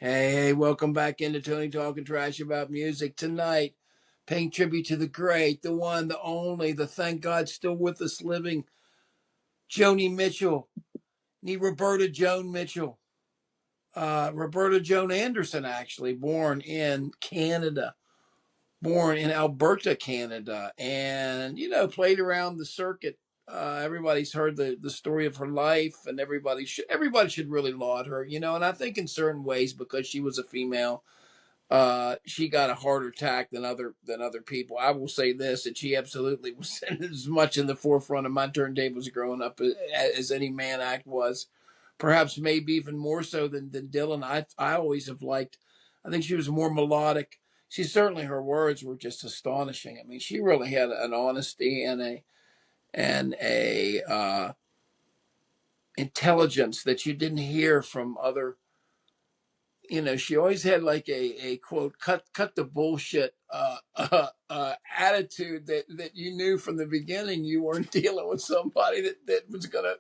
Hey, welcome back into Tony Talking Trash About Music. Tonight, paying tribute to the great, the one, the only, the thank God still with us living, Joni Mitchell. Nee Roberta Joan Mitchell. Roberta Joan Anderson, actually, born in Canada, born in Alberta, Canada, and, played around the circuit. Everybody's heard the story of her life, and everybody should really laud her, and I think in certain ways because she was a female, she got a harder attack than other people. I will say this, that she absolutely was as much in the forefront of my turntables growing up as any man act was. Perhaps maybe even more so than Dylan. I always have liked, I think she was more melodic. She certainly, her words were just astonishing. I mean, she really had an honesty and a intelligence that you didn't hear from other. She always had like a quote, cut the bullshit attitude that you knew from the beginning you weren't dealing with somebody that was gonna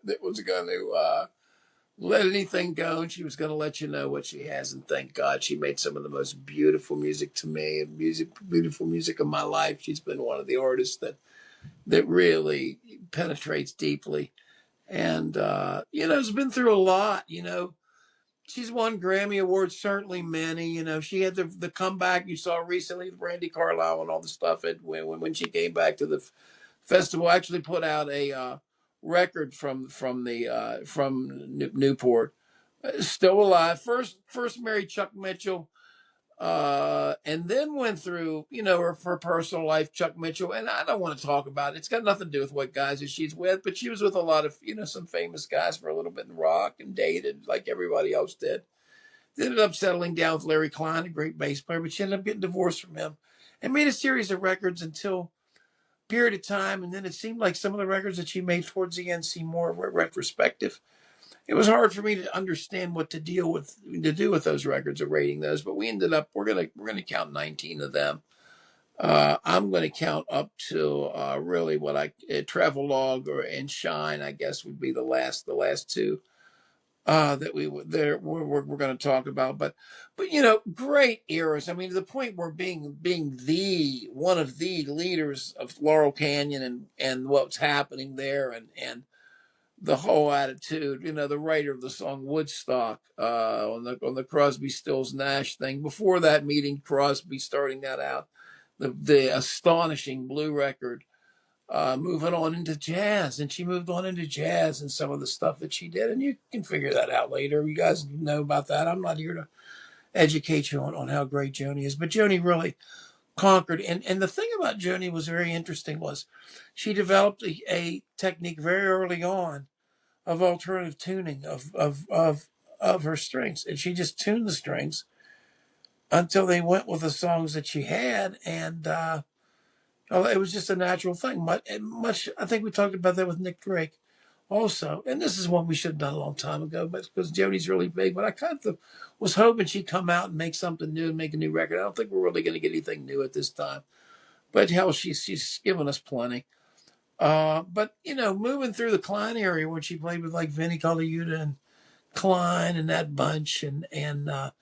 let anything go, and she was gonna let you know what she has. And thank God she made some of the most beautiful music to me, and beautiful music of my life. She's been one of the artists that really penetrates deeply, and has been through a lot. She's won Grammy Awards, certainly many. She had the comeback you saw recently with Brandy Carlisle and all the stuff. When she came back to the festival, actually put out a record from Newport. Still alive. First married Chuck Mitchell, and then went through, her personal life, Chuck Mitchell. And I don't want to talk about it. It's got nothing to do with what guys that she's with, but she was with a lot of, some famous guys for a little bit in rock and dated like everybody else did. Ended up settling down with Larry Klein, a great bass player, but she ended up getting divorced from him and made a series of records until a period of time. And then it seemed like some of the records that she made towards the end seemed more retrospective. It was hard for me to understand what to do with those records or rating those, but we ended up we're gonna count 19 of them. I'm going to count up to really what Travelogue and Shine, I guess, would be the last two that we're going to talk about. But great eras. I mean, to the point where being the one of the leaders of Laurel Canyon and what's happening there and the whole attitude. The writer of the song Woodstock on the Crosby, Stills, Nash thing. Before that, meeting Crosby, starting that out, the astonishing Blue record. Moving on into jazz, and she moved on into jazz and some of the stuff that she did, and you can figure that out later. You guys know about that. I'm not here to educate you on how great Joni is, but Joni really conquered. And the thing about Joni was very interesting was she developed a technique very early on of alternative tuning of her strings, and she just tuned the strings until they went with the songs that she had, and it was just a natural thing. Much, I think we talked about that with Nick Drake also. And this is one we should have done a long time ago, but because Joni's really big. But I kind of was hoping she'd come out and make something new and make a new record. I don't think we're really going to get anything new at this time. But hell, she's given us plenty. But moving through the Klein area when she played with like Vinnie Colaiuta and Klein and that bunch and the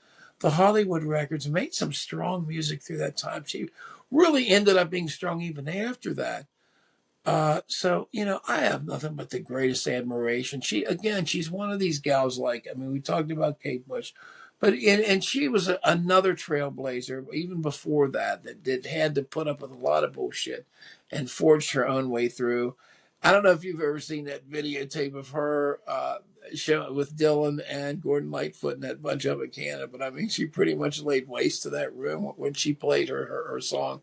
Hollywood records, made some strong music through that time. She really ended up being strong even after that. So I have nothing but the greatest admiration. She's one of these gals. We talked about Kate Bush, but and she was another trailblazer even before that had to put up with a lot of bullshit and forged her own way through. I don't know if you've ever seen that videotape of her show with Dylan and Gordon Lightfoot and that bunch up in Canada, but I mean, she pretty much laid waste to that room when she played her song.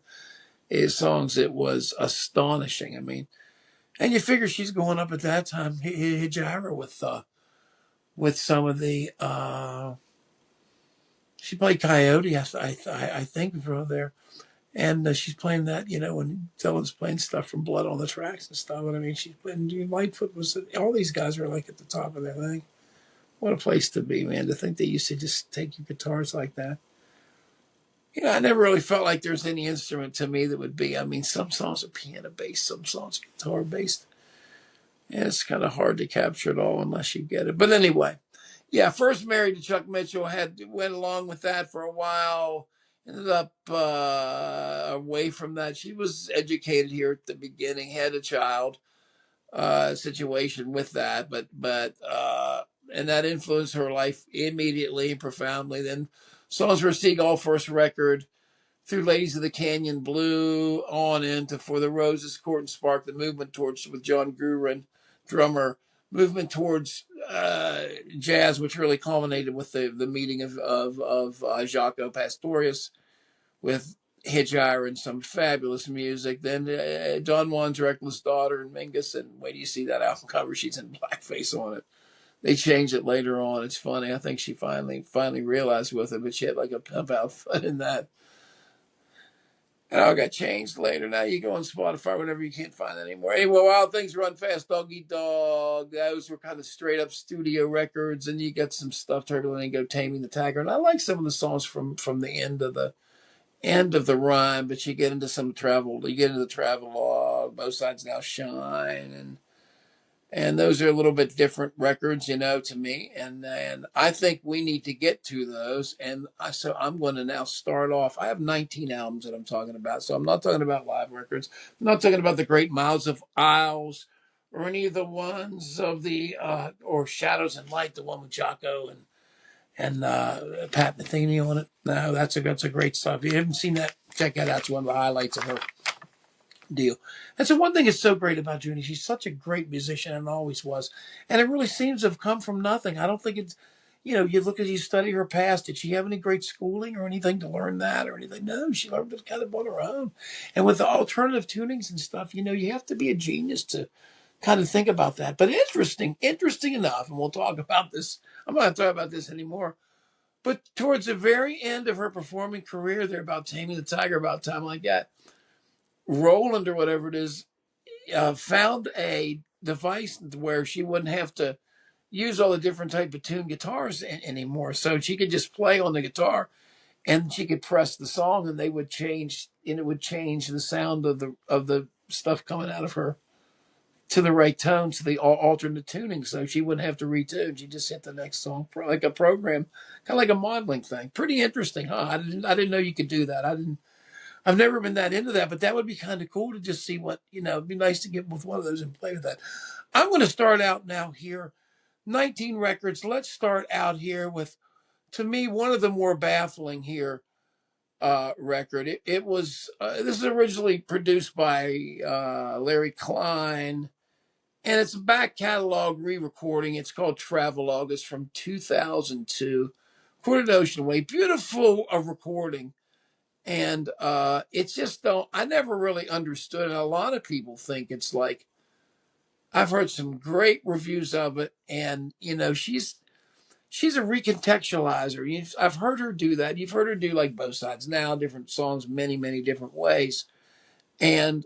His songs, it was astonishing. I mean, and you figure she's going up at that time, Hijira, with some of the. She played Coyote, I think, from there, and she's playing that. When Dylan's playing stuff from Blood on the Tracks and stuff. But I mean, she's playing. Lightfoot was. All these guys are like at the top of their thing. What a place to be, man! To think they used to just take your guitars like that. I never really felt like there's any instrument to me that would be. I mean, some songs are piano based, some songs are guitar based. And it's kind of hard to capture it all unless you get it. But anyway, Yeah, first married to Chuck Mitchell, went along with that for a while. Ended up away from that. She was educated here at the beginning, had a child situation with that, but and that influenced her life immediately and profoundly. Then songs for a Seagull first record, through Ladies of the Canyon Blue, on into For the Roses, Court and Spark, the movement towards, with John Gurin, drummer, movement towards jazz, which really culminated with the meeting of Jaco Pastorius with Hitchhiker and some fabulous music. Then Don Juan's Reckless Daughter and Mingus, and wait till you see that album cover. She's in blackface on it. They changed it later on. It's funny. I think she finally realized with it, but she had like a pimp outfit in that. And all got changed later. Now you go on Spotify, whatever, you can't find it anymore. Anyway, Wild Things Run Fast, Dog Eat Dog. Those were kind of straight up studio records. And you got some stuff, Turbulent and Go Taming the Tiger. And I like some of the songs from the end of the run, but you get into some travel. You get into the Travelogue, Both Sides Now Shine, and those are a little bit different records, to me. And I think we need to get to those. And so I'm going to now start off. I have 19 albums that I'm talking about. So I'm not talking about live records. I'm not talking about the Great Miles of Isles or any of the ones of the, or Shadows and Light, the one with Jaco and Pat Metheny on it. No, that's a great stuff. If you haven't seen that, check that out. It's one of the highlights of her deal. And so one thing is so great about Joni, she's such a great musician and always was. And it really seems to have come from nothing. I don't think it's, you study her past. Did she have any great schooling or anything to learn that or anything? No, she learned it kind of on her own. And with the alternative tunings and stuff, you have to be a genius to kind of think about that. But interesting enough, and we'll talk about this. I'm not going to talk about this anymore. But towards the very end of her performing career, they're about Taming the Tiger, about time like that. Roland or whatever it is, found a device where she wouldn't have to use all the different type of tuned guitars anymore. So she could just play on the guitar and she could press the song and they would change, and it would change the sound of the stuff coming out of her to the right tone, to the alternate tuning. So she wouldn't have to retune. She just hit the next song like a program, kind of like a modeling thing. Pretty interesting, huh? I didn't know you could do that. I've never been that into that, but that would be kind of cool to just see what, it'd be nice to get with one of those and play with that. I'm going to start out now here. 19 records. Let's start out here with, to me, one of the more baffling here record. It was, this is originally produced by Larry Klein, and it's a back catalog re-recording. It's called Travelogue. It's from 2002. Recorded Ocean Way. Beautiful recording. And it's just I never really understood it. A lot of people think it's like, I've heard some great reviews of it, and she's a recontextualizer. I've heard her do that. You've heard her do like Both Sides Now, different songs, many, many different ways. And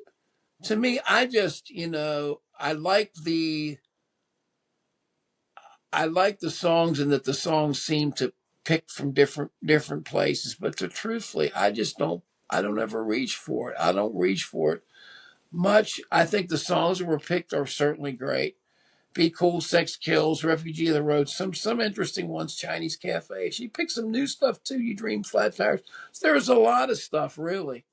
to me, I just, I like the songs, and that the songs seem to pick from different places. But truthfully, I don't ever reach for it. I don't reach for it much. I think the songs that were picked are certainly great. Be Cool, Sex Kills, Refugee of the Road, some interesting ones, Chinese Cafe. She picked some new stuff too, You Dream, Flat Tires. So there's a lot of stuff really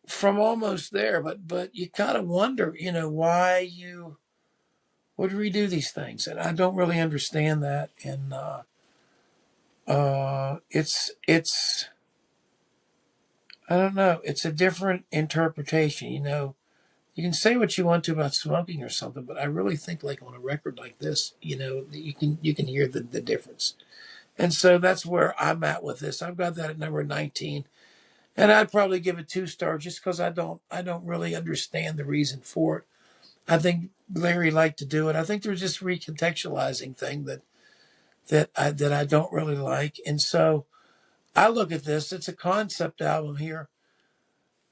from almost there, but you kind of wonder, why you would redo these things. And I don't really understand that. And it's I don't know, it's a different interpretation, You can say what you want to about smoking or something, but I really think like on a record like this, you can hear the difference. And so that's where I'm at with this. I've got that at number 19. And I'd probably give it 2 stars just because I don't really understand the reason for it. I think Larry liked to do it. I think there's this recontextualizing thing that I don't really like. And so I look at this, it's a concept album here.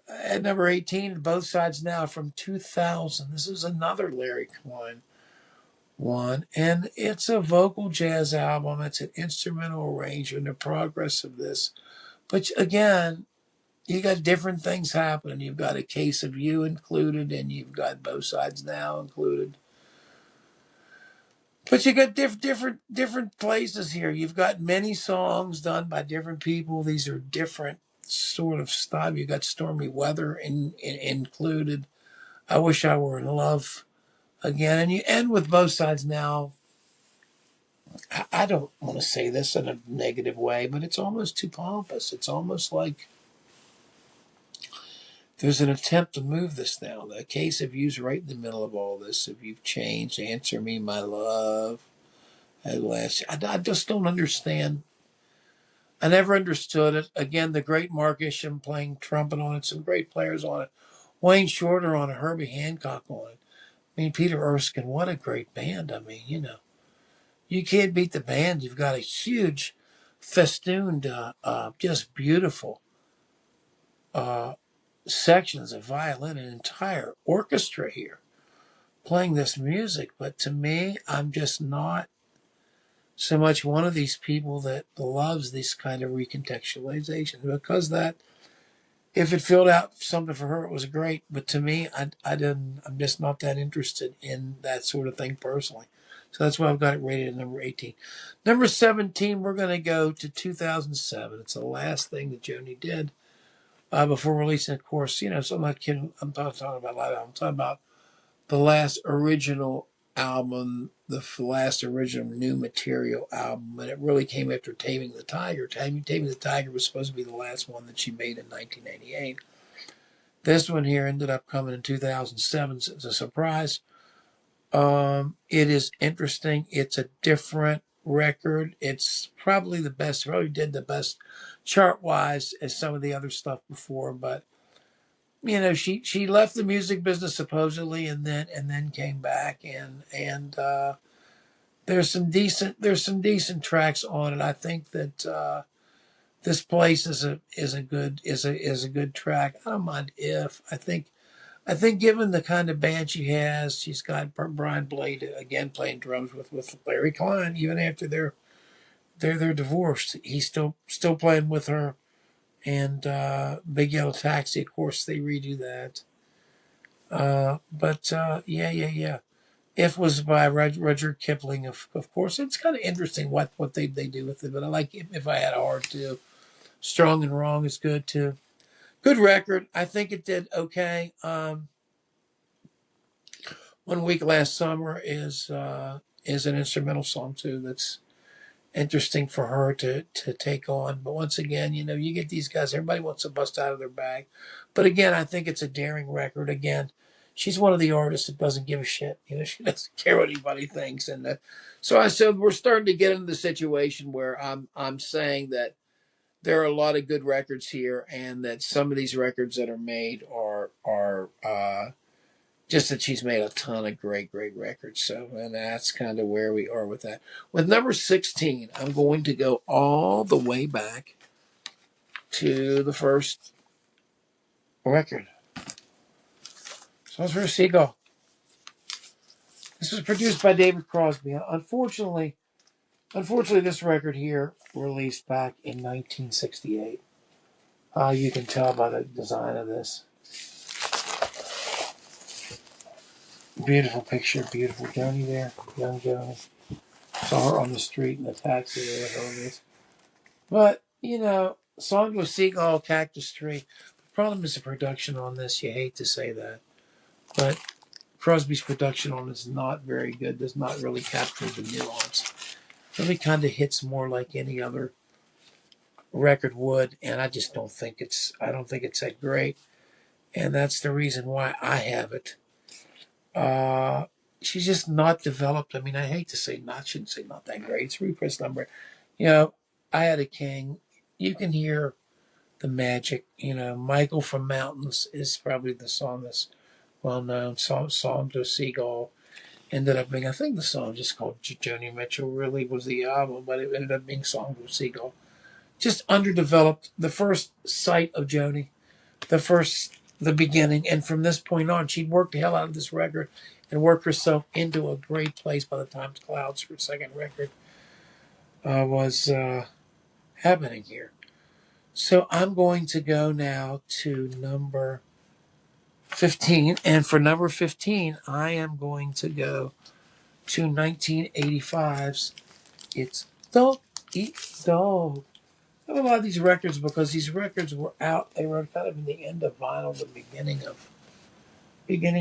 At number 18, Both Sides Now from 2000. This is another Larry Klein one. And it's a vocal jazz album. It's an instrumental arrangement, the progress of this. But again, you got different things happening. You've got A Case of You included, and you've got Both Sides Now included. But you got different places here. You've got many songs done by different people. These are different sort of style. You got Stormy Weather included. I Wish I Were in Love again, and you end with Both Sides Now. I don't want to say this in a negative way, but it's almost too pompous. It's almost like there's an attempt to move this now. The case of you's right in the middle of all this. If you've changed, answer me, my love. At last, I just don't understand. I never understood it. Again, the great Mark Isham playing trumpet on it, some great players on it. Wayne Shorter on it, Herbie Hancock on it. I mean, Peter Erskine, what a great band. I mean, you can't beat the band. You've got a huge, festooned, just beautiful uh, sections of violin, an entire orchestra here playing this music. But to me, I'm just not so much one of these people that loves this kind of recontextualization, because that if it filled out something for her, it was great. But to me, I didn't. I'm just not that interested in that sort of thing personally. So that's why I've got it rated at number 18. Number 17, we're going to go to 2007. It's the last thing that Joni did before releasing. Of course, so I'm not kidding. I'm not talking about live album. I'm talking about the last original album, the last original new material album, and it really came after Taming the Tiger. Taming the Tiger was supposed to be the last one that she made in 1988. This one here ended up coming in 2007, so it's a surprise. It is interesting. It's a different record. It's probably the best, probably did the best chart-wise as some of the other stuff before, but she left the music business supposedly, and then came back, and there's some decent tracks on it. I think that This Place is a good track. I don't mind If. I think given the kind of band she has, she's got Brian Blade again playing drums with Larry Klein. Even after they're divorced, he's still playing with her. And Big Yellow Taxi, of course, they redo that. But yeah. If was by Rudyard Kipling, of course. It's kind of interesting what they do with it. But I like If I Had a Heart too. Strong and Wrong is good too. Good record. I think it did okay. One Week Last Summer is an instrumental song too. That's interesting for her to take on. But once again, you get these guys, everybody wants to bust out of their bag. But again, I think it's a daring record. Again, she's one of the artists that doesn't give a shit. She doesn't care what anybody thinks. And so I said we're starting to get into the situation where I'm saying that there are a lot of good records here, and that some of these records that are made are just that she's made a ton of great records. So, and that's kind of where we are with that. With number 16, I'm going to go all the way back to the first record. Songs for a Seagull. This was produced by David Crosby. Unfortunately, this record here released back in 1968. You can tell by the design of this. Beautiful picture, beautiful Joni there, young Joni. Saw her on the street in the taxi there with all this. But, Song to a Seagull, Cactus Tree. The problem is the production on this. You hate to say that. But Crosby's production on it is not very good. Does not really capture the nuance. Really kind of hits more like any other record would. And I just don't think it's that great. And that's the reason why I have it. She's just not developed. I mean, I hate to say not, shouldn't say not that great. It's repress number. I Had a King. You can hear the magic. Michael from Mountains is probably the song that's well known. Song to a Seagull ended up being, I think the song just called Joni Mitchell really was the album, but it ended up being Song to a Seagull. Just underdeveloped. The first sight of Joni, the beginning, and from this point on, she'd worked the hell out of this record and worked herself into a great place by the time Clouds, her second record, was happening here. So I'm going to go now to number 15, and for number 15, I am going to go to 1985's It's Don't Eat Dog. I have a lot of these records because these records were out. They were kind of in the end of vinyl, the beginning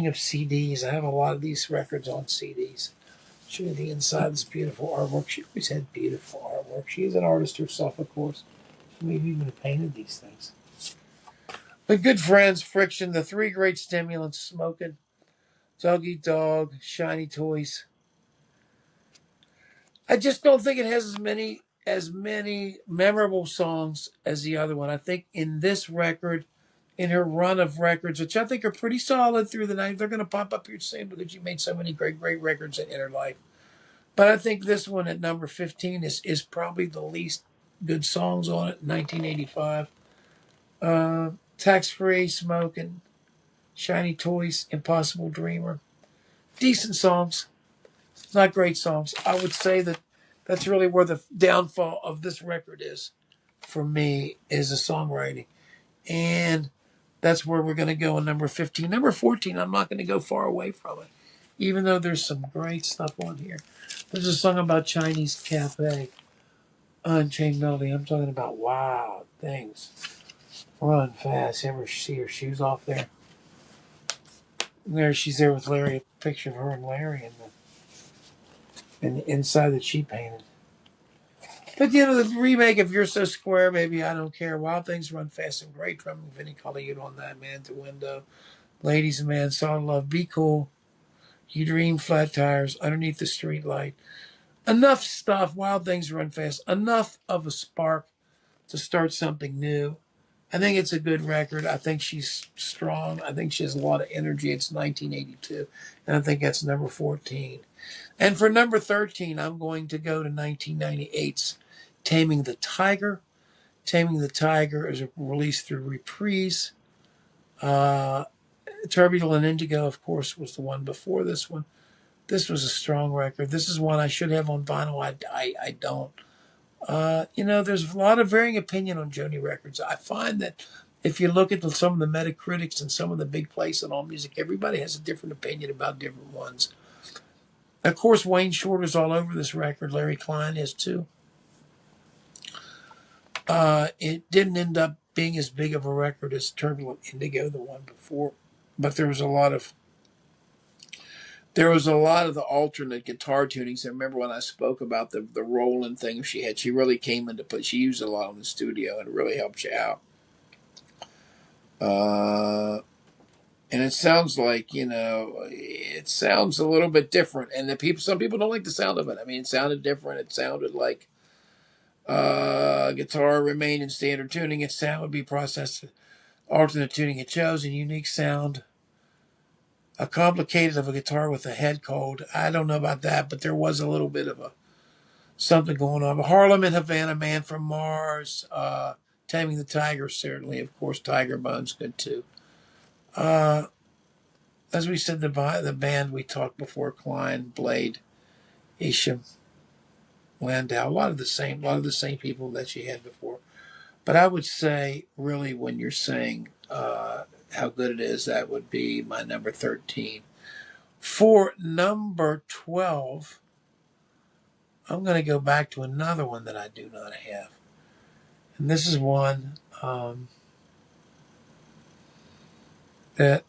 of CDs. I have a lot of these records on CDs. Show you the inside, this beautiful artwork. She always had beautiful artwork. She is an artist herself, of course. She maybe even painted these things. But good friends, Friction, the three great stimulants, Smoking, Dog Eat Dog, Shiny Toys. I just don't think it has as many memorable songs as the other one. I think in this record, in her run of records, which I think are pretty solid through the night, they're going to pop up here soon because she made so many great, great records in her life. But I think this one at number 15 is probably the least good songs on it, 1985. Tax Free, Smoking, Shiny Toys, Impossible Dreamer. Decent songs, not great songs. I would say that that's really where the downfall of this record is for me, is the songwriting. And that's where we're going to go in number 15. Number 14, I'm not going to go far away from it, even though there's some great stuff on here. There's a song about Chinese Cafe, Unchained Melody. I'm talking about wild things. Run fast. You ever see her shoes off there? And there she's there with Larry, a picture of her and Larry and the inside that she painted. But the remake of You're So Square, Baby, I Don't Care, Wild Things Run Fast and Great, drumming Vinny Colaiuta on that, Man to Window, Ladies and Man, Solid Love, Be Cool, You Dream, Flat Tires, Underneath the Street Light. Enough stuff, Wild Things Run Fast, enough of a spark to start something new. I think it's a good record. I think she's strong. I think she has a lot of energy. It's 1982, and I think that's number 14. And for number 13, I'm going to go to 1998's Taming the Tiger. Taming the Tiger is released through Reprise. Turbulent Indigo, of course, was the one before this one. This was a strong record. This is one I should have on vinyl. I don't. There's a lot of varying opinion on Joni records. I find that if you look at some of the Metacritics and some of the big plays in all music, everybody has a different opinion about different ones. Of course, Wayne Shorter's all over this record. Larry Klein is too. It didn't end up being as big of a record as Turbulent Indigo, the one before, but there was a lot of the alternate guitar tunings. I remember when I spoke about the Roland thing she had. She really came into play. She used a lot in the studio, and it really helped you out. And it sounds like, it sounds a little bit different. And some people don't like the sound of it. I mean, it sounded different. It sounded like guitar remained in standard tuning. Its sound would be processed, alternate tuning. It chose a unique sound, a complicated of a guitar with a head cold. I don't know about that, but there was a little bit of something going on. But Harlem and Havana, Man from Mars, Taming the Tiger, certainly. Of course, Tiger Bone's good too. As we said, the band we talked before, Klein, Blade, Isham, Landau, a lot of the same people that she had before. But I would say, really, when you're saying how good it is, that would be my number 13. For number 12, I'm going to go back to another one that I do not have. And this is one that,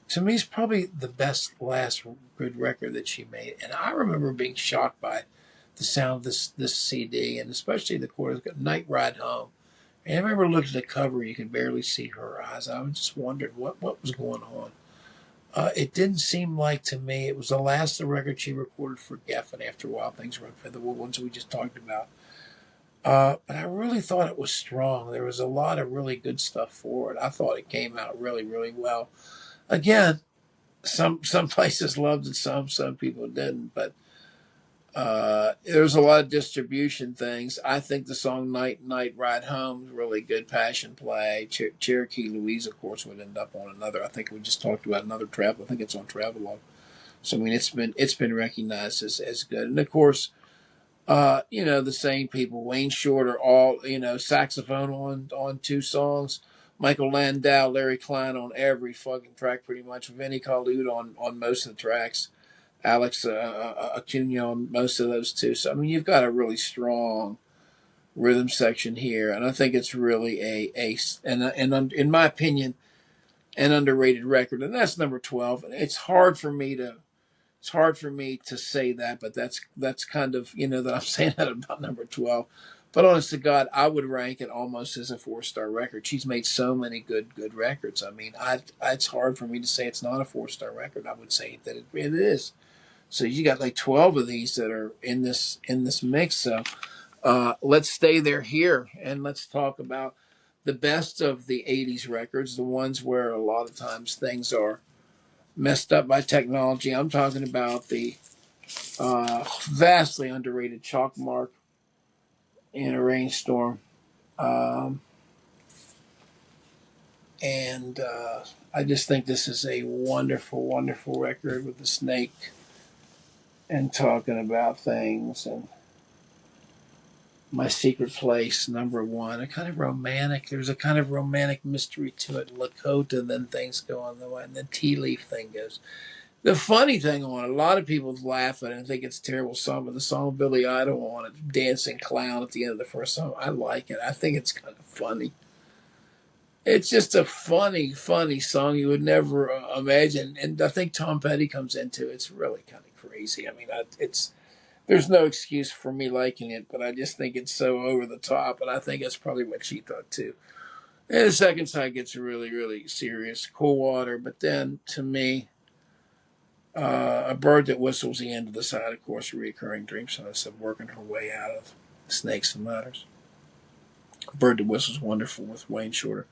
to me, is probably the best last good record that she made. And I remember being shocked by the sound of this CD, and especially the chorus, Night Ride Home. And I remember looking at the cover, you could barely see her eyes. I was just wondering what was going on. It didn't seem like, to me, it was the last of the record she recorded for Geffen after Wild Things Run Fast, the ones we just talked about. But I really thought it was strong. There was a lot of really good stuff for it. I thought it came out really, really well. Again, some places loved it, some people didn't, but there's a lot of distribution things. I think the song Night Ride Home is really good passion play. Cherokee Louise, of course, would end up on another. I think we just talked about another travel. I think it's on Travelogue. So I mean, it's been recognized as good. And of course, the same people, Wayne Shorter, all, saxophone on two songs. Michael Landau, Larry Klein on every fucking track pretty much. Vinny Colaiuta on most of the tracks. Alex Acuna on most of those too. So I mean, you've got a really strong rhythm section here, and I think it's really and in my opinion, an underrated record, and that's number 12. It's hard for me to say that, but that's kind of, that I'm saying that about number 12. But honest to God, I would rank it almost as a 4-star record. She's made so many good records. I mean, it's hard for me to say it's not a 4-star record. I would say that it is. So you got like 12 of these that are in this mix. So let's stay there here and let's talk about the best of the 80s records, the ones where a lot of times things are messed up by technology. I'm talking about the vastly underrated Chalk Mark in a Rainstorm. Um, and I just think this is a wonderful, wonderful record with the snake and talking about things. And My Secret Place, number 1, a kind of romantic. There's a kind of romantic mystery to it. Lakota, and then things go on the way, and the tea leaf thing goes. The funny thing on it, a lot of people laugh at it and think it's a terrible song, but the song of Billy Idol on it, Dancing Clown at the end of the first song, I like it. I think it's kind of funny. It's just a funny, funny song you would never imagine. And I think Tom Petty comes into it. It's really kind of crazy. I mean, there's no excuse for me liking it, but I just think it's so over the top, and I think that's probably what she thought too. And the second side gets really, really serious, Cool Water, but then to me, A Bird That Whistles, the end of the side, of course, a recurring dream song of working her way out of Snakes and Ladders. A Bird That Whistles, wonderful with Wayne Shorter.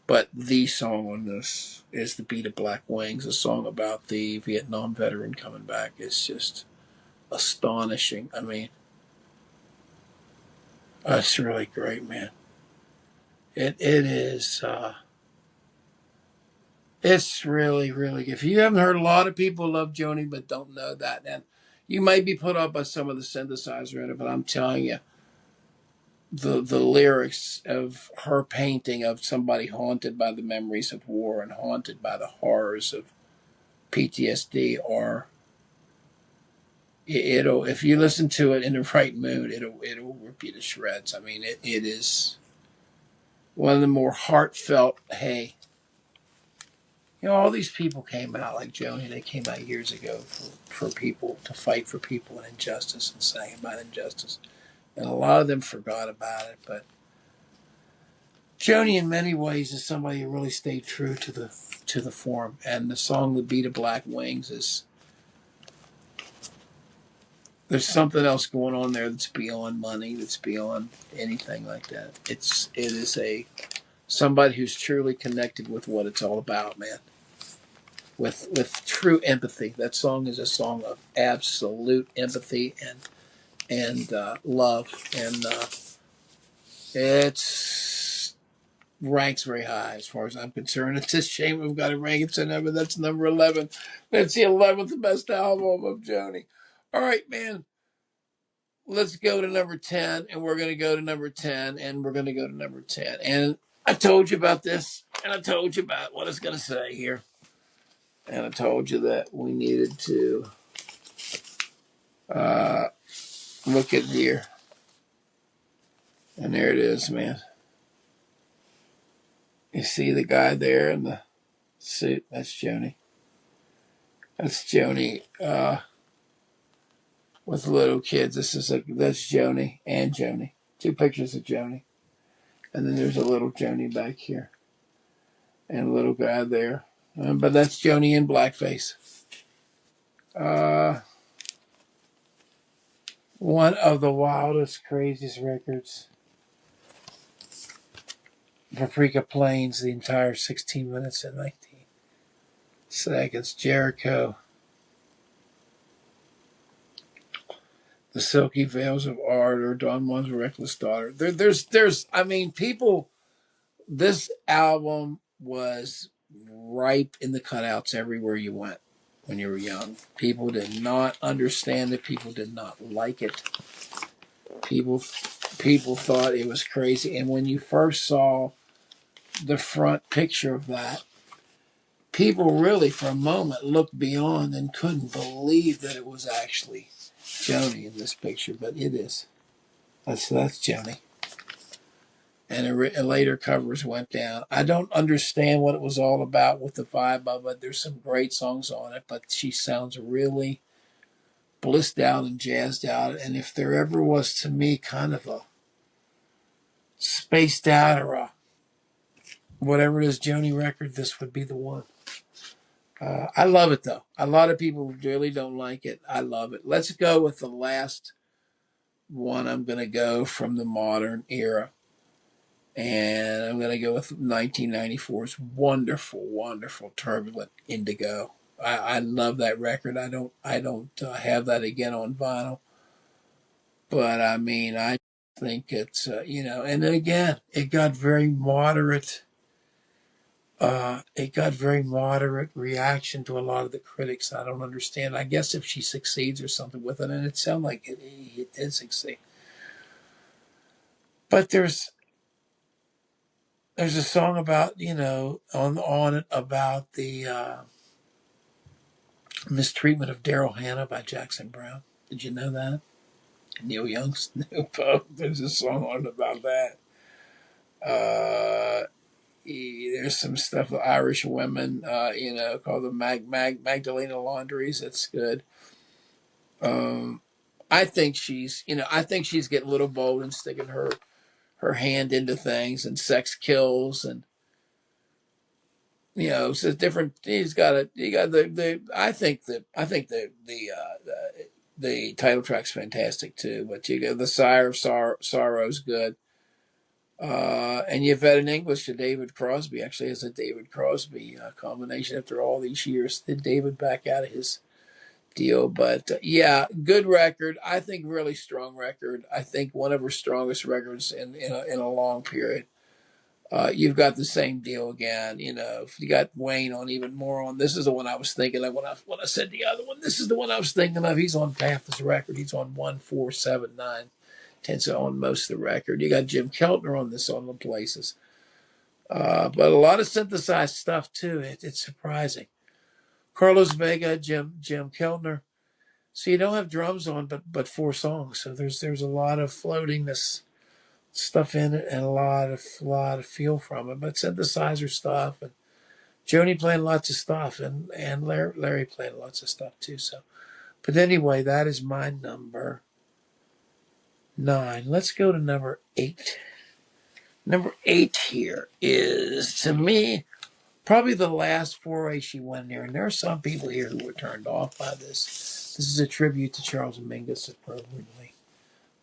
But the song on this is The Beat of Black Wings, a song about the Vietnam veteran coming back. It's just astonishing. I mean, it's really great, man. It is. It's really, really good. If you haven't heard, a lot of people love Joni, but don't know that. And you might be put off by some of the synthesizer in it, but I'm telling you, the lyrics of her painting of somebody haunted by the memories of war and haunted by the horrors of PTSD are, it'll, if you listen to it in the right mood, it'll rip you to shreds. I mean, it is one of the more heartfelt, hey, all these people came out like Joni. They came out years ago for people, to fight for people and injustice and sang about injustice. And a lot of them forgot about it. But Joni, in many ways, is somebody who really stayed true to the form. And the song "The Beat of Black Wings" is, there's something else going on there that's beyond money, that's beyond anything like that. It is somebody who's truly connected with what it's all about, man. With true empathy. That song is a song of absolute empathy and love, and it's ranks very high as far as I'm concerned. It's a shame we've got to rank it to number. That's number 11. That's the 11th best album of Joni. All right, man. Let's go to number 10, and we're going to go to number 10, and we're going to go to number 10. And I told you about this, and I told you about what I was going to say here. And I told you that we needed to look at here. And there it is, man. You see the guy there in the suit? That's Joni. That's Joni with little kids. That's Joni and Joni. 2 pictures of Joni. And then there's a little Joni back here. And a little guy there. But that's Joni in blackface. One of the wildest, craziest records. Paprika Plains, the entire 16 minutes and 19 seconds. Jericho. The Silky Veils of Art, or Don Juan's Reckless Daughter. People, this album was ripe in the cutouts everywhere you went when you were young. People did not understand it. People did not like it. People thought it was crazy. And when you first saw the front picture of that, people really, for a moment, looked beyond and couldn't believe that it was actually Joni in this picture, but it is. That's Joni. And later covers went down. I don't understand what it was all about with the vibe of it. There's some great songs on it, but she sounds really blissed out and jazzed out. And if there ever was, to me, kind of a spaced out or a whatever it is Joni record, this would be the one. I love it though. A lot of people really don't like it. I love it. Let's go with the last one. I'm going to go from the modern era. And I'm going to go with 1994's wonderful, wonderful, turbulent Indigo. I love that record. I don't have that again on vinyl, but I mean, I think it's And then again, it got very moderate. It got very moderate reaction to a lot of the critics. I don't understand. I guess if she succeeds or something with it, and it sounded like it did succeed. But there's a song about, on it about the mistreatment of Daryl Hannah by Jackson Browne. Did you know that? Neil Young's new poem. There's a song on it about that. There's some stuff with Irish women, called the Magdalena Laundries. That's good. I think she's getting a little bold and sticking her hand into things, and Sex Kills, and so it's different. He got the. The title track's fantastic too. But you go the Sire of Sorrow's good. And you've had an English to David Crosby. Actually, it's a David Crosby combination after all these years. Did David back out of his deal? But yeah, good record. I think really strong record. I think one of her strongest records in a long period. You've got the same deal again. If you got Wayne on even more on. This is the one I was thinking of when I said the other one. This is the one I was thinking of. He's on half this record. He's on 1, 4, 7, 9. Tends to own most of the record. You got Jim Keltner on this on the places. But a lot of synthesized stuff too. It's surprising. Carlos Vega, Jim Keltner. So you don't have drums on, but 4 songs. So there's a lot of floatingness stuff in it and a lot of feel from it. But synthesizer stuff, and Joni playing lots of stuff, and Larry playing lots of stuff too. So, but anyway, that is my number 9. Let's go to number 8. Number 8 here is, to me, probably the last foray she went here. And there are some people here who were turned off by this. This is a tribute to Charles Mingus, appropriately.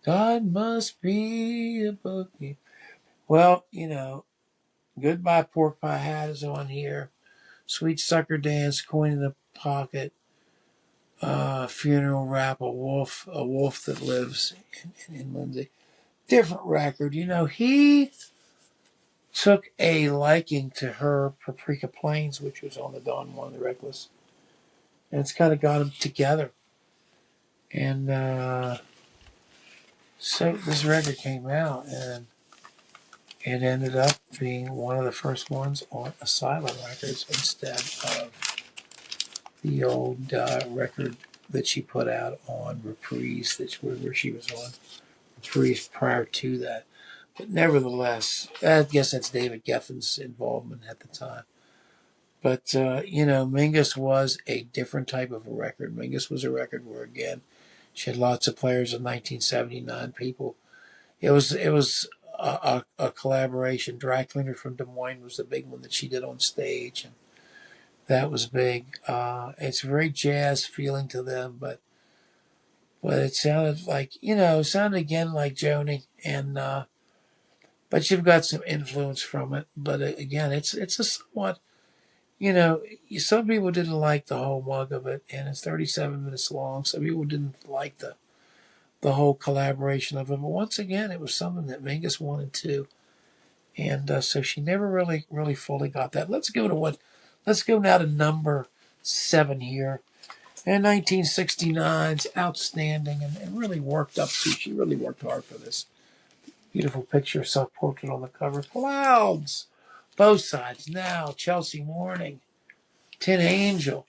God must be a bookie. Well, Goodbye Pork Pie Hat is on here. Sweet Sucker Dance, Coin in the Pocket, Funeral Rap, a wolf that lives in Lindsay. Different record. He took a liking to her Paprika Plains, which was on the Don Juan the Reckless. And it's kind of got them together. And so this record came out, and it ended up being one of the first ones on Asylum Records instead of the old record that she put out on Reprise, where she was on Reprise prior to that. But nevertheless, I guess that's David Geffen's involvement at the time. But, Mingus was a different type of a record. Mingus was a record where, again, she had lots of players in 1979 people. It was a collaboration. Dry Cleaner from Des Moines was the big one that she did on stage, and that was big. It's very jazz feeling to them, but it sounded like, sounded again like Joni, and but you've got some influence from it. But again, it's a somewhat, some people didn't like the whole mug of it, and it's 37 minutes long. Some people didn't like the whole collaboration of it. But once again, it was something that Mingus wanted to. And so she never really fully got that. Let's go now to number 7 here. And 1969's outstanding and really worked up to. She really worked hard for this. Beautiful picture, self-portrait on the cover. Clouds. Both sides now. Chelsea Morning. Tin Angel,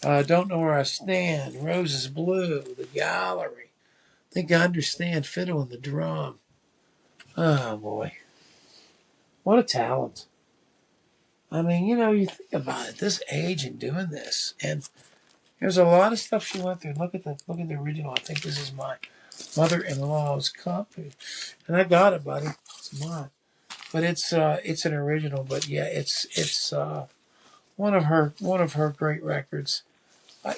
Don't Know Where I Stand, Roses Blue, The Gallery. Think I Understand, Fiddle and the Drum. Oh boy, what a talent! I mean, you think about it, this age and doing this, and there's a lot of stuff she went through. Look at the original. I think this is my mother-in-law's copy, and I got it, buddy. It's mine, but it's an original. But yeah, it's one of her great records.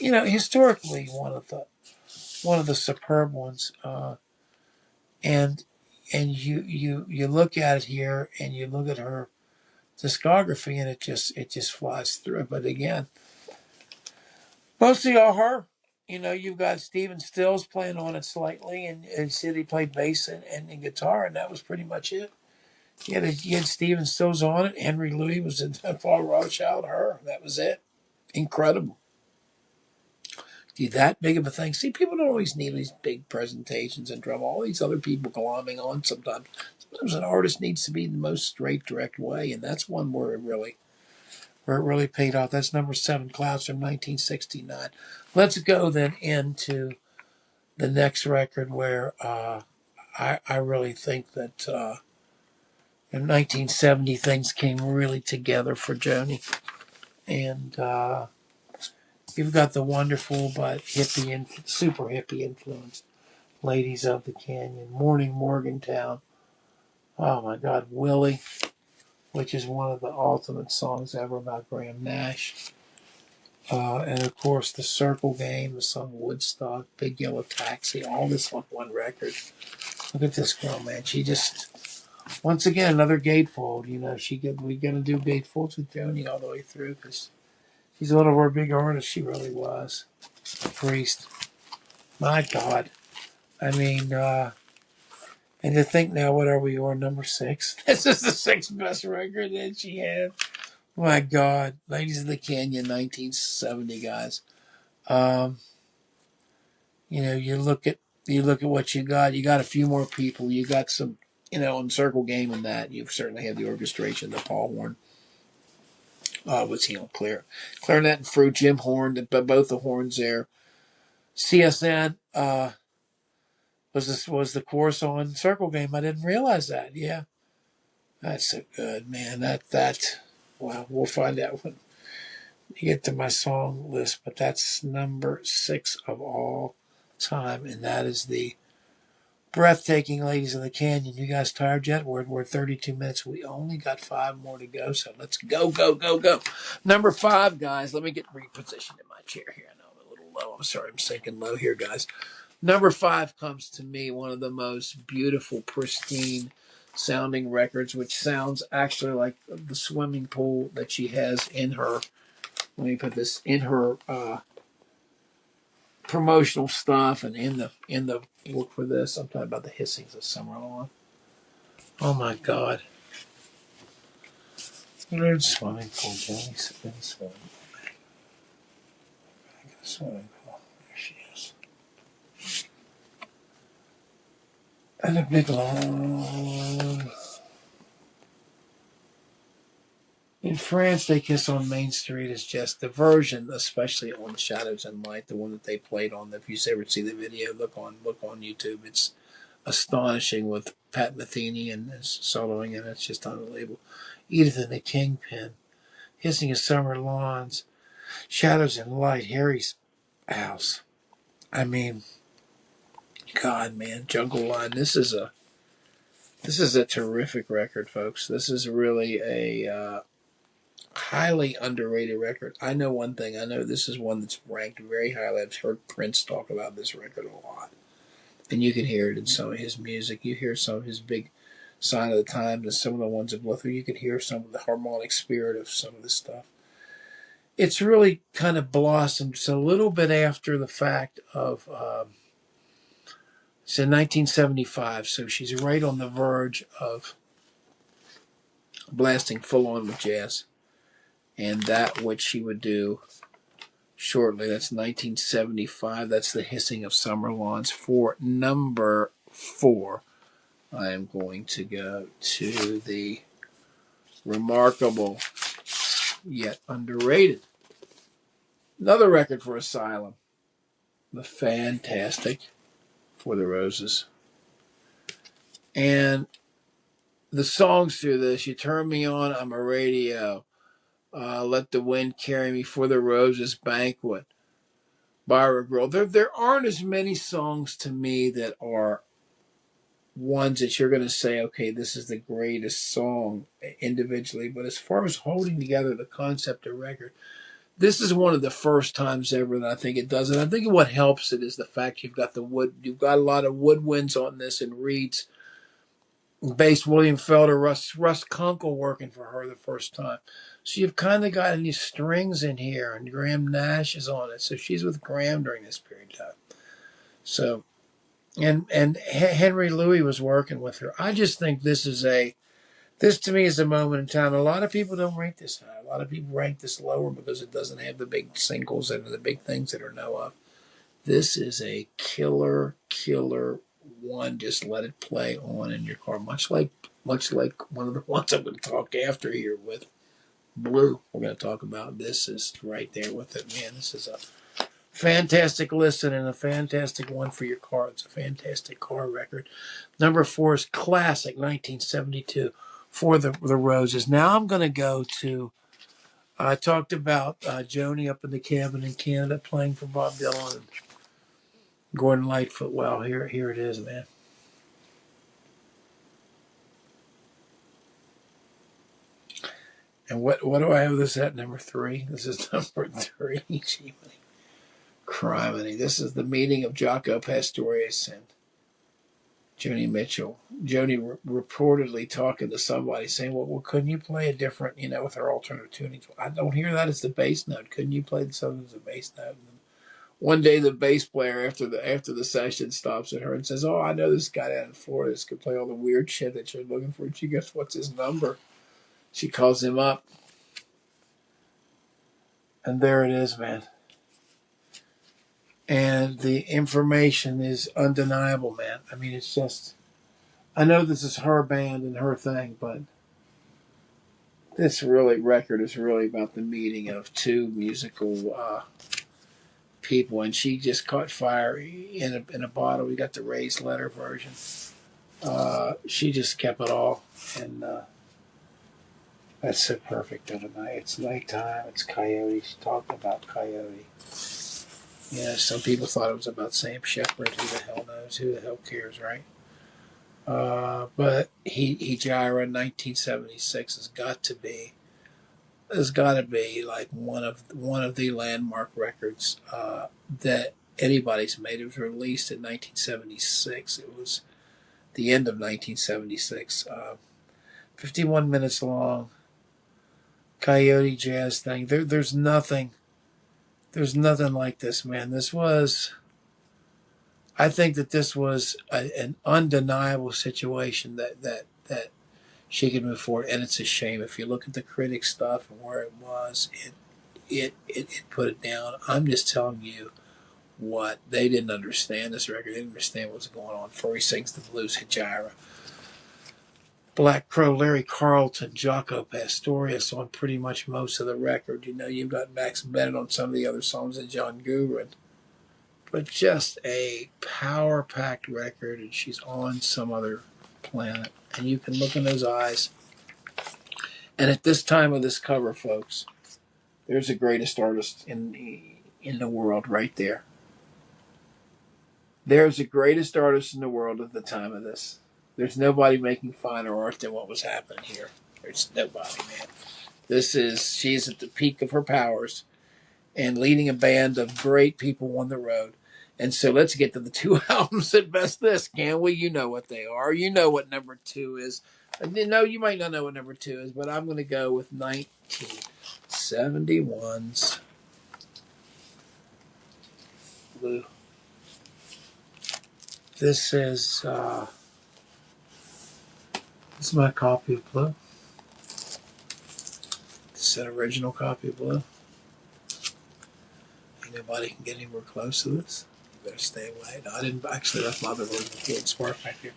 Historically one of the superb ones. And you look at it here, and you look at her discography, and it just flies through. But again, mostly all her. You've got Stephen Stills playing on it slightly, and he said he played bass and guitar, and that was pretty much it. You had Stephen Stills on it. Henry Louis was in Paul Rothschild, her. That was it. Incredible. That big of a thing. See, people don't always need these big presentations and drum. All these other people glomming on sometimes. Sometimes an artist needs to be the most straight, direct way, and that's one where it really paid off. That's number 7, Clouds from 1969. Let's go then into the next record where I really think that in 1970 things came really together for Joni. And you've got the wonderful but super hippie influenced Ladies of the Canyon, Morning Morgantown. Oh my God, Willie, which is one of the ultimate songs ever about Graham Nash. And of course, the Circle Game, the song Woodstock, Big Yellow Taxi, all this on one record. Look at this girl, man. She just, once again, another gatefold. We're going to do gatefolds with Joni all the way through because she's one of our big artists. She really was. A priest. My God. I mean, and to think now, what are we on, number 6? This is the 6th best record that she had. My God. Ladies of the Canyon, 1970, guys. You look at what you got. You got a few more people. You got some, on Circle Game and that. You certainly have the orchestration, the Paul horn. What's he on? Clarinet and fruit, Jim Horn, but both the horns there. CSN was the chorus on Circle Game. I didn't realize that. Yeah, that's so good, man. Wow. We'll find out when you get to my song list, but that's number 6 of all time, and that is the breathtaking Ladies of the Canyon. You guys tired yet? We're 32 minutes. We only got 5 more to go, so let's go, go, go, go. Number 5, guys. Let me get repositioned in my chair here. I know I'm a little low. I'm sorry. I'm sinking low here, guys. Number 5 comes to me one of the most beautiful, pristine sounding records, which sounds actually like the swimming pool that she has in her. Let me put this in her promotional stuff and in the book for this. I'm talking about the hissings of summer lawn. Oh my God! There's swimming pool, Jenny. Swimming pool. There she is. And a big lawn. In France, They Kiss on Main Street is just the version, especially on Shadows and Light, the one that they played on. If you ever see the video, look on YouTube. It's astonishing with Pat Metheny and soloing, and it's just unbelievable. Edith and the Kingpin, Hissing of Summer Lawns, Shadows and Light, Harry's House. I mean, God, man, Jungle Line. This is a terrific record, folks. This is really a highly underrated record. I know one thing. I know this is one that's ranked very highly. I've heard Prince talk about this record a lot. And you can hear it in some of his music. You hear some of his big Sign of the Times and some of the ones of WildFlow. You can hear some of the harmonic spirit of some of this stuff. It's really kind of blossomed. It's a little bit after the fact of, it's in 1975, so she's right on the verge of blasting full on with jazz. And that which she would do shortly, that's 1975. That's the Hissing of Summer Lawns. For number 4, I am going to go to the remarkable yet underrated Another record for Asylum. The fantastic For the Roses. And the songs to this, You Turn Me On, I'm a Radio. Let the Wind Carry Me, For the Roses, Banquet, Byra Girl. There aren't as many songs to me that are ones that you're going to say, okay, this is the greatest song individually. But as far as holding together the concept of record, this is one of the first times ever that I think it does it. I think what helps it is the fact you've got you've got a lot of woodwinds on this and reeds. Bass William Felder, Russ Kunkel working for her the first time. So you've kind of got these strings in here, and Graham Nash is on it. So she's with Graham during this period of time. So, and Henry Louis was working with her. I just think this to me is a moment in time. A lot of people don't rank this high. A lot of people rank this lower because it doesn't have the big singles and the big things that are know of. This is a killer one. Just let it play on in your car, much like one of the ones I'm going to talk after here with Blue. We're going to talk about this is right there with it, man. This is a fantastic listen and a fantastic one for your car. It's a fantastic car record. Number 4 is classic 1972 For the Roses. Now I'm going to go to. I talked about Joni up in the cabin in Canada playing for Bob Dylan and Gordon Lightfoot. Well, here it is, man. And what do I have this at? Number 3? This is number 3. Gee, criminy. This is the meeting of Jaco Pastorius and Joni Mitchell. Joni reportedly talking to somebody saying, well, couldn't you play a different, with her alternative tuning? I don't hear that as the bass note. Couldn't you play something as a bass note? And one day the bass player after the session stops at her and says, oh, I know this guy down in Florida that could play all the weird shit that you're looking for. And she goes, what's his number? She calls him up. And there it is, man. And the information is undeniable, man. I mean, it's just, I know this is her band and her thing, but this record is really about the meeting of two musical people. And she just caught fire in a bottle. We got the raised letter version. She just kept it all. And that's so perfect of a night. It's nighttime. It's Coyote. She talked about Coyote. Some people thought it was about Sam Shepard. Who the hell knows? Who the hell cares, right? But Hejira 1976 has got to be like one of the landmark records that anybody's made. It was released in 1976. It was the end of 1976. 51 minutes long. Coyote jazz thing. There's nothing like this, man. I think that this was an undeniable situation that she could move forward, and it's a shame. If you look at the critic stuff and where it was, it put it down. I'm just telling you what they didn't understand this record. They didn't understand what was going on. Before he sings the blues, Hejira. Black Crow, Larry Carlton, Jaco Pastorius on pretty much most of the record. You've got Max Bennett on some of the other songs and John Gurin. But just a power-packed record, and she's on some other planet. And you can look in those eyes. And at this time of this cover, folks, there's the greatest artist in the world right there. There's the greatest artist in the world at the time of this. There's nobody making finer art than what was happening here. There's nobody, man. She's at the peak of her powers and leading a band of great people on the road. And so let's get to the two albums that best this, can we? You know what they are. You know what number 2 is. No, you might not know what number 2 is, but I'm going to go with 1971's Blue. This is my copy of Blue. This is an original copy of Blue. Ain't nobody can get anywhere close to this. You better stay away. No, I didn't actually left my other version of Ford Spark back here.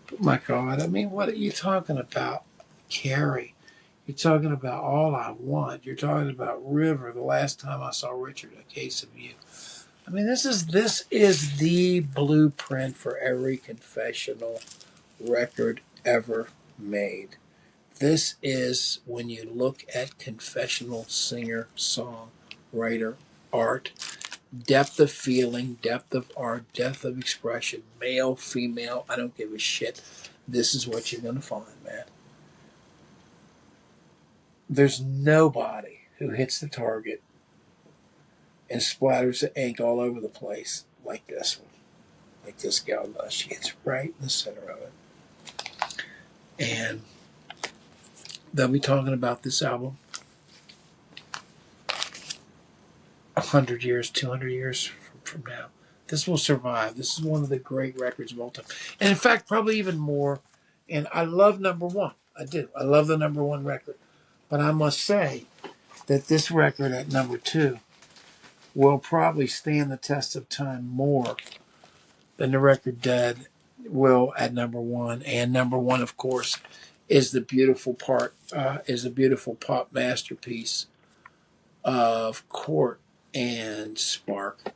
But my God, I mean, what are you talking about? Carrie. You're talking about All I Want. You're talking about River. The last time I saw Richard, A Case of You. I mean, this is the blueprint for every confessional record ever made. This is when you look at confessional singer, songwriter, art, depth of feeling, depth of art, depth of expression, male, female, I don't give a shit. This is what you're going to find, man. There's nobody who hits the target and splatters the ink all over the place like this one. Like this gal does. She gets right in the center of it. And they'll be talking about this album 100 years, 200 years from now. This will survive. This is one of the great records of all time. And in fact, probably even more. And I love number one. I do. I love the number one record. But I must say that this record at number two will probably stand the test of time more than the record Dead will at number one. And number one, of course, is the beautiful pop masterpiece of Court and Spark.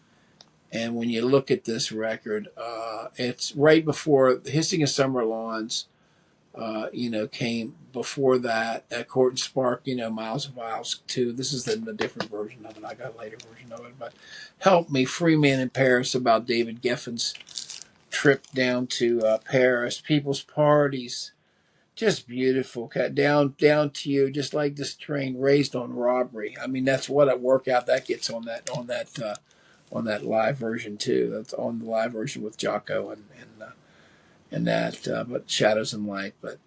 And when you look at this record, it's right before Hissing of Summer Lawns, came before that. Court and Spark, Miles of Miles 2. This is the different version of it. I got a later version of it. But Help Me, Free Man in Paris, about David Geffen's trip down to Paris. People's Parties, just beautiful. Down to You, just like this train, Raised on Robbery. I mean, that's what a workout that gets on that live version too. That's on the live version with Jocko and that. But Shadows and Light. But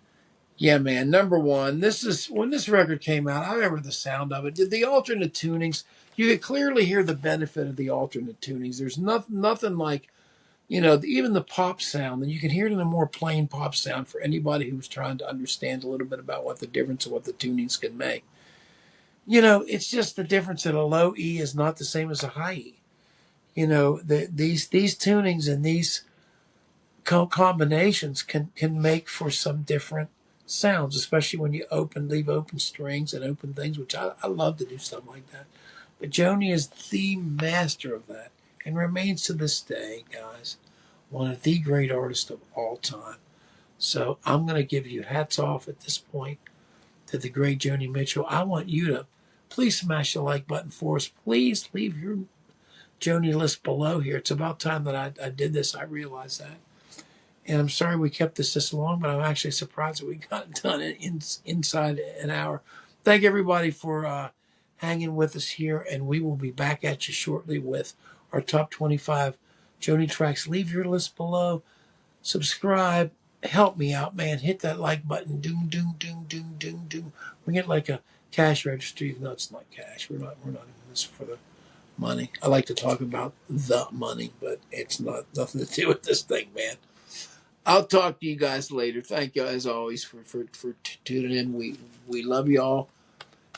yeah, man, number one. This is when this record came out. I remember the sound of it. Did the alternate tunings? You could clearly hear the benefit of the alternate tunings. There's nothing like, even the pop sound, and you can hear it in a more plain pop sound for anybody who's trying to understand a little bit about what the difference of what the tunings can make. It's just the difference that a low E is not the same as a high E. These tunings and these combinations can make for some different sounds, especially when you leave open strings and open things, which I love to do stuff like that. But Joni is the master of that and remains to this day, guys, one of the great artists of all time. So I'm going to give you hats off at this point to the great Joni Mitchell. I want you to please smash the like button for us. Please leave your Joni list below here. It's about time that I did this. I realized that. And I'm sorry we kept this long, but I'm actually surprised that we got it done inside an hour. Thank everybody for hanging with us here, and we will be back at you shortly with our top 25 Joni tracks. Leave your list below. Subscribe. Help me out, man. Hit that like button. Doom, doom, doom, doom, doom, doom. We get like a cash register, even though it's not cash. We're not in this for the money. I like to talk about the money, but it's nothing to do with this thing, man. I'll talk to you guys later. Thank you as always for tuning in. We love you all.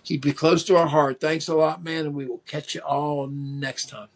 Keep you close to our heart. Thanks a lot, man, and we will catch you all next time.